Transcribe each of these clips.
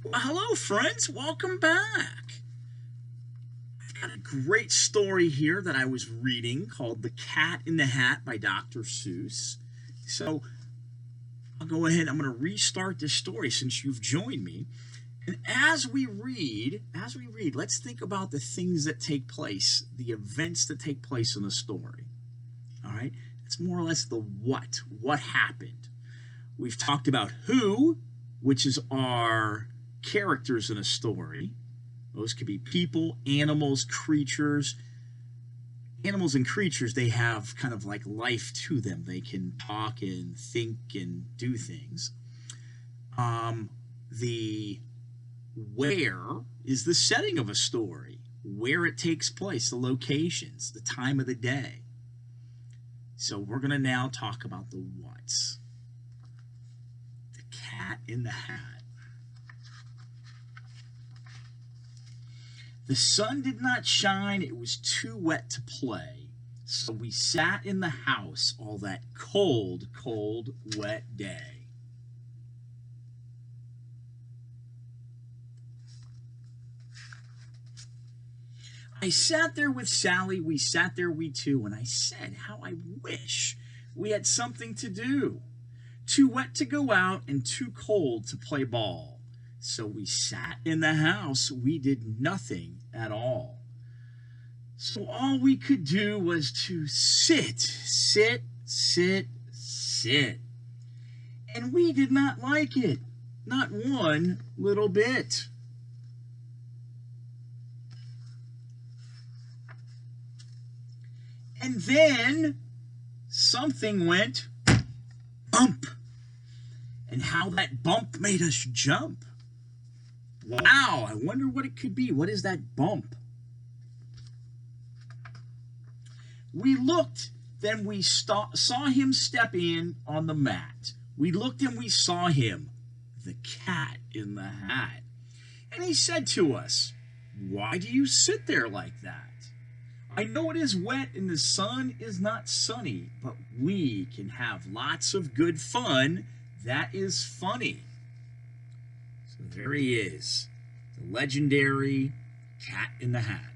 Well, hello, friends. Welcome back. I've got a great story here that I was reading called The Cat in the Hat by Dr. Seuss. So I'll go ahead. I'm going to restart this story since you've joined me. And as we read, let's think about the things that take place, the events that take place in the story. All right? It's more or less the what happened. We've talked about who, which is our characters in a story. Those could be people, animals, creatures. Animals and creatures, they have kind of like life to them. They can talk and think and do things. The where is the setting of a story, where it takes place, the locations, the time of the day. So we're going to now talk about the what's. The cat in the hat. The sun did not shine, it was too wet to play, so we sat in the house all that cold, cold, wet day. I sat there with Sally, we sat there, we two, and I said, how I wish we had something to do. Too wet to go out and too cold to play ball. So we sat in the house, we did nothing at all. So all we could do was to sit. And we did not like it, not one little bit. And then something went bump. And how that bump made us jump. Wow, I wonder what it could be. What is that bump? We looked, then we saw him step in on the mat. We looked and we saw him, the cat in the hat. And he said to us, why do you sit there like that? I know it is wet and the sun is not sunny, but we can have lots of good fun. That is funny. So there he is, the legendary Cat in the Hat.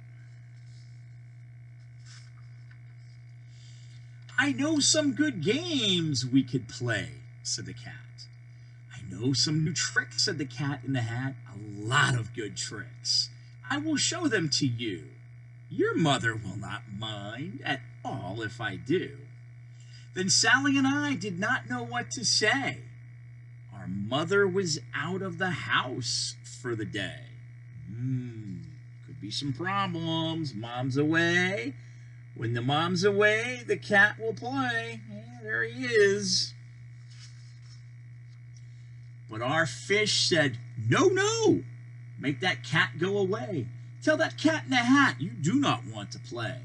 I know some good games we could play, said the cat. I know some new tricks, said the Cat in the Hat, a lot of good tricks. I will show them to you. Your mother will not mind at all if I do. Then Sally and I did not know what to say. Our mother was out of the house for the day. Could be some problems. Mom's away. When the mom's away, the cat will play. Yeah, there he is. But our fish said, no, no. Make that cat go away. Tell that cat in the hat you do not want to play.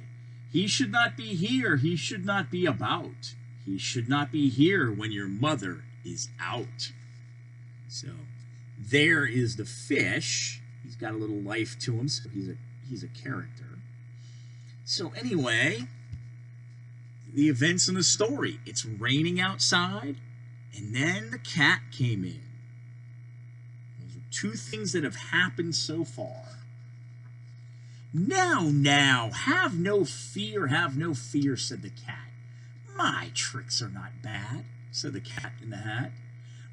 He should not be here. He should not be about. He should not be here when your mother is out. So there is the fish. He's got a little life to him, so he's a character. So anyway, the events in the story. It's raining outside, and then the cat came in. Those are two things that have happened so far. Now, have no fear, said the cat. My tricks are not bad, said the Cat in the Hat.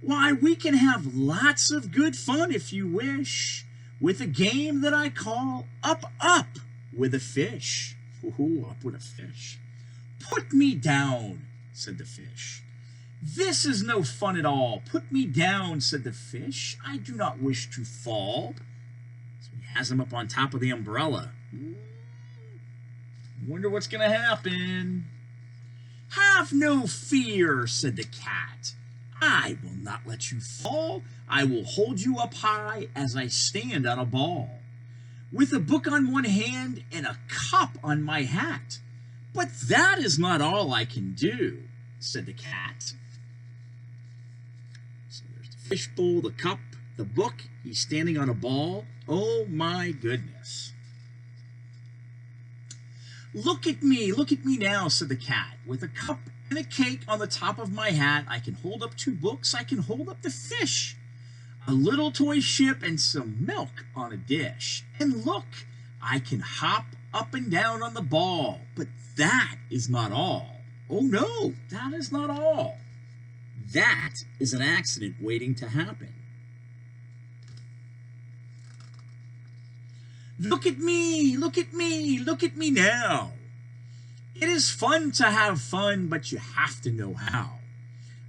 Why, we can have lots of good fun if you wish, with a game that I call Up, Up with a Fish. Ooh, up with a fish. Put me down, said the fish. This is no fun at all. Put me down, said the fish. I do not wish to fall. So he has him up on top of the umbrella. Wonder what's going to happen. Have no fear, said the cat. I will not let you fall. I will hold you up high as I stand on a ball, with a book on one hand and a cup on my hat. But that is not all I can do, said the cat. So there's the fishbowl, the cup, the book. He's standing on a ball. Oh my goodness. Look at me now, said the cat. With a cup and a cake on the top of my hat, I can hold up two books, I can hold up the fish. a little toy ship and some milk on a dish. And look, I can hop up and down on the ball. But that is not all. Oh no, that is not all. That is an accident waiting to happen. Look at me, look at me, look at me now. It is fun to have fun, but you have to know how.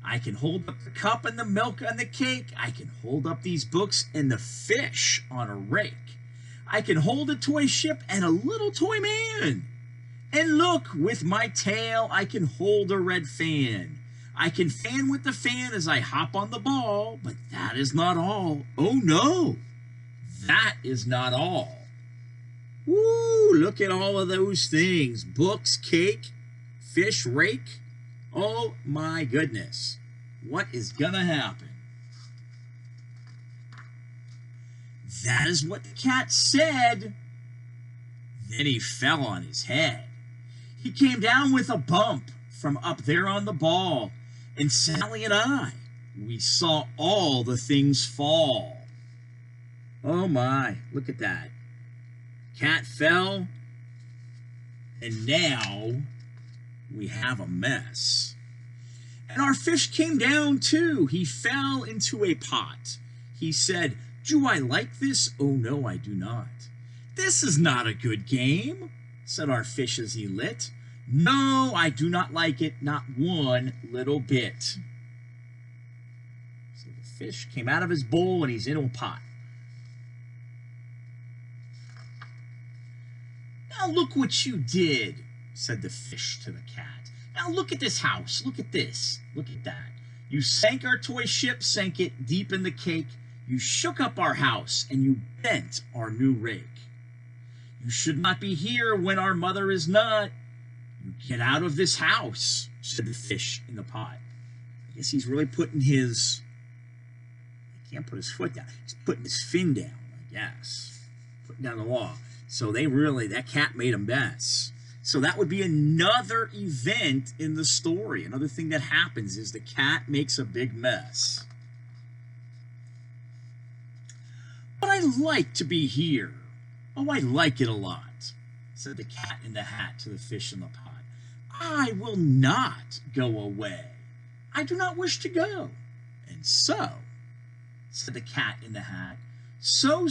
I can hold up the cup and the milk and the cake. I can hold up these books and the fish on a rake. I can hold a toy ship and a little toy man. And look, with my tail, I can hold a red fan. I can fan with the fan as I hop on the ball, but that is not all. Oh no, that is not all. Woo, look at all of those things. Books, cake, fish, rake. Oh my goodness. What is gonna happen? That is what the cat said. Then he fell on his head. He came down with a bump from up there on the ball. And Sally and I, we saw all the things fall. Oh my, look at that. Cat fell, and now we have a mess. And our fish came down too. He fell into a pot. He said, "Do I like this? Oh no, I do not. This is not a good game," said our fish as he lit. "No, I do not like it, not one little bit." So the fish came out of his bowl and he's in a pot. "Now look what you did," said the fish to the cat. "Now look at this house. Look at this. Look at that. You sank our toy ship, sank it deep in the cake. You shook up our house and you bent our new rake. You should not be here when our mother is not. You get out of this house," said the fish in the pot. I guess he's really putting his, he can't put his foot down. He's putting his fin down, I guess. Putting down the law. So that cat made a mess. So that would be another event in the story. Another thing that happens is the cat makes a big mess. "But I like to be here. Oh, I like it a lot," said the cat in the hat to the fish in the pot. "I will not go away. I do not wish to go." "And so," said the cat in the hat, so,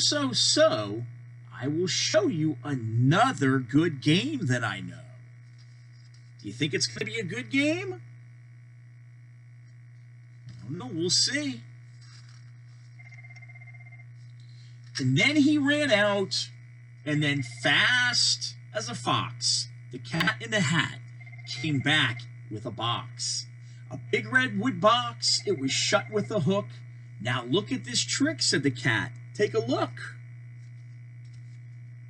I will show you another good game that I know. Do you think it's going to be a good game? I don't know. We'll see." And then he ran out, and then fast as a fox, the cat in the hat came back with a box. A big red wood box. It was shut with a hook. "Now look at this trick," said the cat. "Take a look."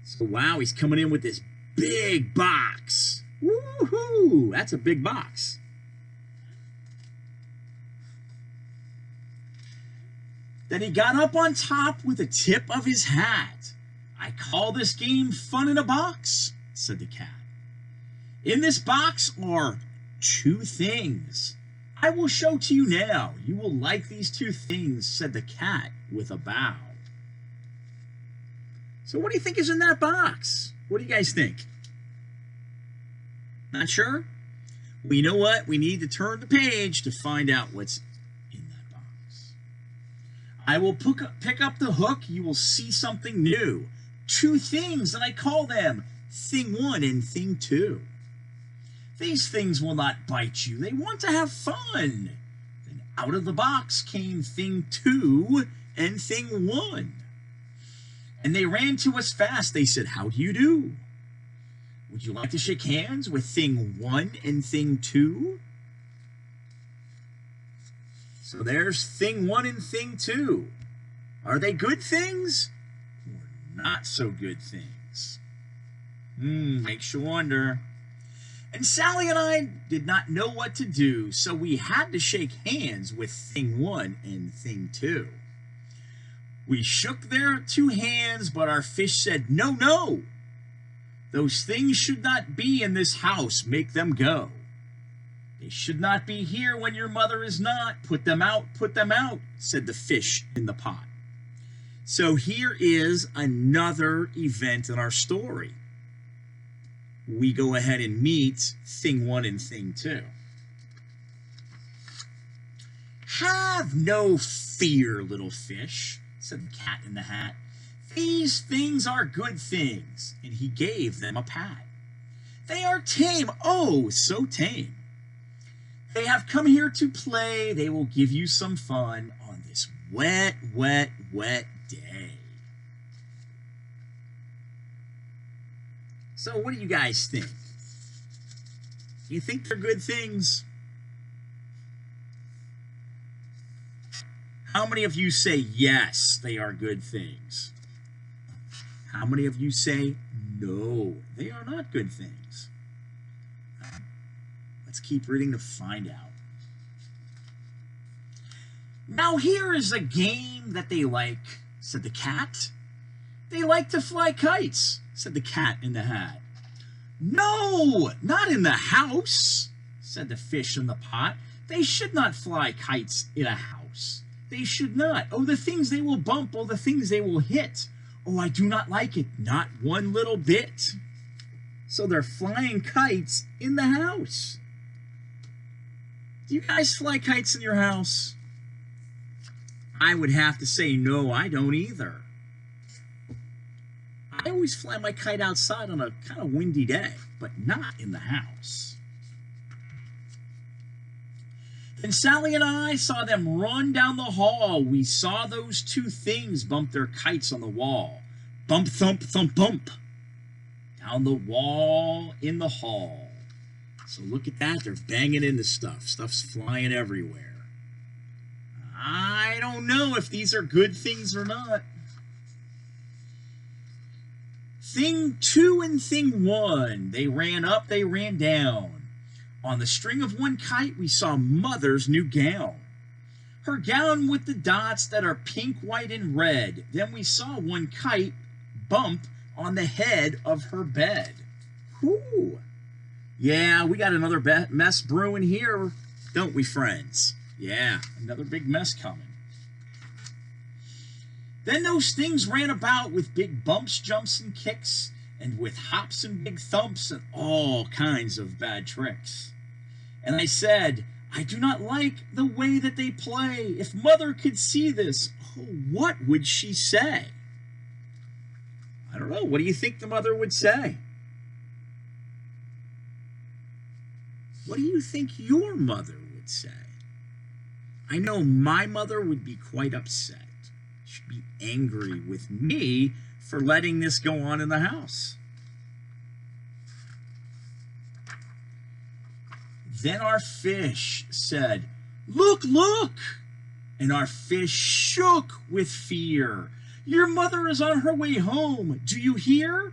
So wow, he's coming in with this big box. Woohoo! That's a big box. Then he got up on top with the tip of his hat. "I call this game Fun in a Box," said the cat. "In this box are 2 things. I will show to you now. You will like these 2 things," said the cat with a bow. So what do you think is in that box? What do you guys think? Not sure? Well, you know what? We need to turn the page to find out what's in that box. I will pick up the hook. You will see something new. 2 things, and I call them Thing 1 and Thing 2. These things will not bite you. They want to have fun. Then out of the box came Thing 2 and Thing 1. And they ran to us fast. They said, "How do you do? Would you like to shake hands with Thing 1 and Thing 2? So there's Thing 1 and Thing 2. Are they good things or not so good things? Makes you wonder. And Sally and I did not know what to do, so we had to shake hands with Thing 1 and Thing 2. We shook their 2 hands, but our fish said, "No, no. Those things should not be in this house. Make them go." They should not be here when your mother is not. Put them out, said the fish in the pot. So here is another event in our story. We go ahead and meet thing 1 and thing 2. Have no fear, little fish, said the cat in the hat. These things are good things, and he gave them a pat. They are tame, oh, so tame. They have come here to play. They will give you some fun on this wet, wet, wet day. So what do you guys think? Do you think they're good things? How many of you say yes, they are good things? How many of you say no, they are not good things? Let's keep reading to find out. Now here is a game that they like, said the cat. They like to fly kites, said the cat in the hat. No, not in the house, said the fish in the pot. They should not fly kites in a house. They should not. Oh, the things they will bump, oh, the things they will hit. Oh, I do not like it, not one little bit. So they're flying kites in the house. Do you guys fly kites in your house? I would have to say no, I don't either. I always fly my kite outside on a kind of windy day, but not in the house. Then Sally and I saw them run down the hall. We saw those two things bump their kites on the wall. Bump, thump, thump, bump. Down the wall in the hall. So look at that. They're banging into stuff. Stuff's flying everywhere. I don't know if these are good things or not. Thing 2 and thing 1. They ran up, they ran down. On the string of one kite, we saw Mother's new gown. Her gown with the dots that are pink, white, and red. Then we saw one kite bump on the head of her bed. Whew. Yeah, we got another mess brewing here, don't we, friends? Yeah, another big mess coming. Then those things ran about with big bumps, jumps, and kicks, and with hops and big thumps and all kinds of bad tricks. And I said, I do not like the way that they play. If Mother could see this, oh, what would she say? I don't know. What do you think the mother would say? What do you think your mother would say? I know my mother would be quite upset. She'd be angry with me for letting this go on in the house. Then our fish said, "Look, look!" And our fish shook with fear. Your mother is on her way home. Do you hear?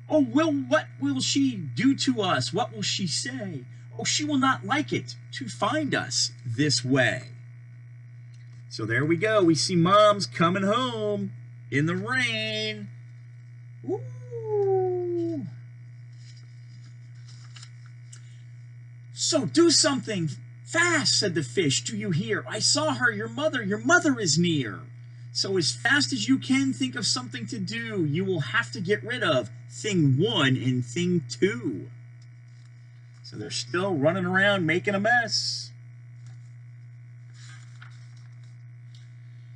Oh, well, what will she do to us? What will she say? Oh, she will not like it to find us this way. So there we go. We see Mom's coming home in the rain. Ooh. So do something fast, said the fish. Do you hear? I saw her, your mother is near. So as fast as you can, think of something to do. You will have to get rid of thing 1 and thing 2. So they're still running around making a mess.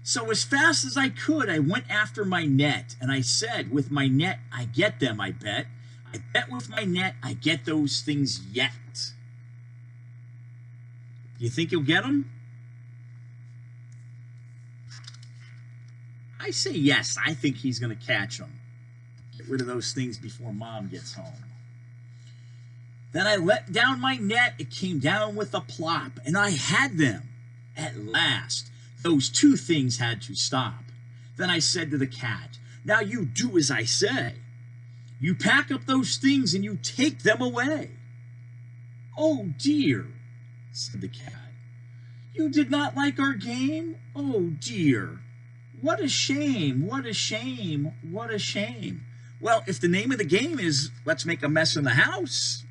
So as fast as I could, I went after my net. And I said, with my net, I get them, I bet. I bet with my net, I get those things yet. You think you'll get them? I say yes. I think he's going to catch them. Get rid of those things before Mom gets home. Then I let down my net. It came down with a plop, and I had them. At last, those 2 things had to stop. Then I said to the cat, now you do as I say. You pack up those things and you take them away. Oh dear, said the cat. You did not like our game? Oh dear. What a shame, what a shame, what a shame. Well, if the name of the game is let's make a mess in the house,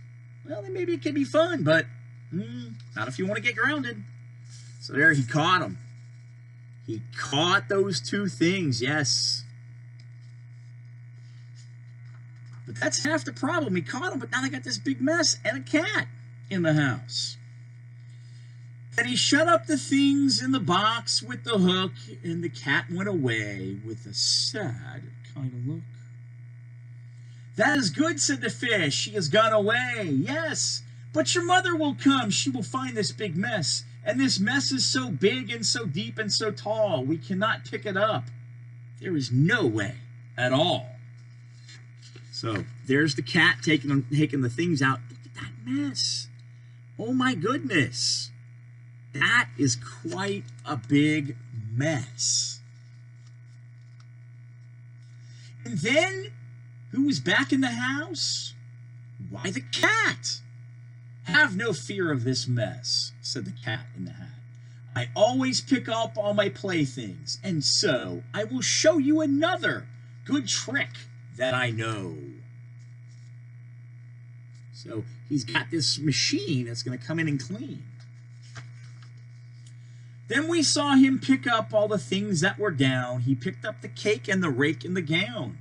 well, then maybe it can be fun, but Not if you want to get grounded. So there, he caught him. He caught those two things, yes. But that's half the problem. He caught them, but now they got this big mess and a cat in the house. And he shut up the things in the box with the hook, and the cat went away with a sad kind of look. "That is good," said the fish. "She has gone away." "Yes, but your mother will come. She will find this big mess. And this mess is so big and so deep and so tall, we cannot pick it up. There is no way at all." So there's the cat taking the things out. Look at that mess. Oh my goodness. That is quite a big mess. And then, who was back in the house? Why, the cat. "Have no fear of this mess," said the cat in the hat. "I always pick up all my playthings, and so I will show you another good trick that I know." So he's got this machine that's going to come in and clean. Then we saw him pick up all the things that were down. He picked up the cake and the rake and the gown,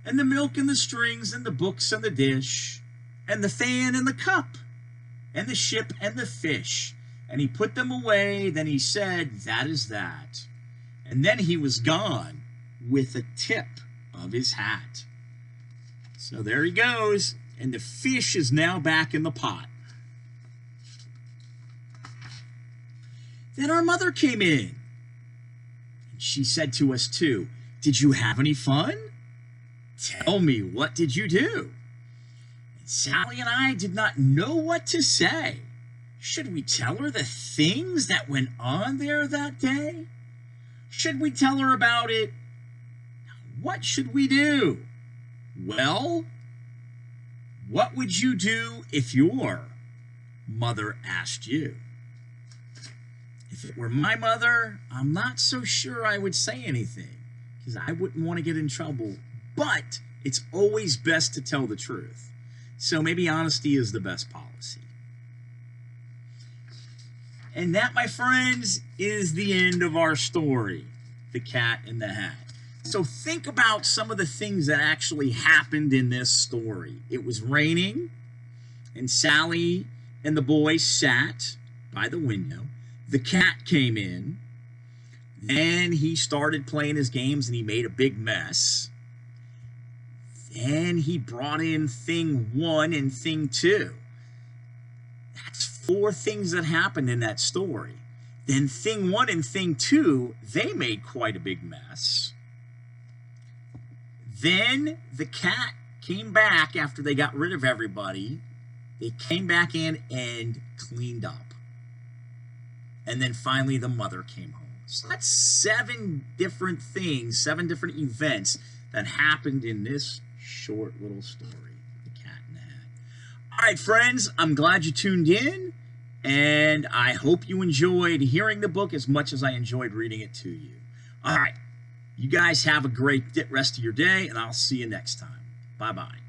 and the milk and the strings and the books and the dish, and the fan and the cup, and the ship and the fish. And he put them away. Then he said, "That is that." And then he was gone with a tip of his hat. So there he goes. And the fish is now back in the pot. Then our mother came in. And she said to us too, "Did you have any fun? Tell me, what did you do?" And Sally and I did not know what to say. Should we tell her the things that went on there that day? Should we tell her about it? What should we do? Well, what would you do if your mother asked you? If it were my mother, I'm not so sure I would say anything, because I wouldn't want to get in trouble. But it's always best to tell the truth. So maybe honesty is the best policy. And that, my friends, is the end of our story, The Cat in the Hat. So think about some of the things that actually happened in this story. It was raining, and Sally and the boys sat by the window. The cat came in. Then he started playing his games, and he made a big mess. Then he brought in thing 1 and thing 2. That's 4 things that happened in that story. Then thing 1 and thing 2, they made quite a big mess. Then the cat came back after they got rid of everybody. They came back in and cleaned up. And then finally the mother came home. So that's 7 different things, 7 different events that happened in this short little story, The Cat in the Hat. All right, friends, I'm glad you tuned in, and I hope you enjoyed hearing the book as much as I enjoyed reading it to you. All right. You guys have a great rest of your day, and I'll see you next time. Bye-bye.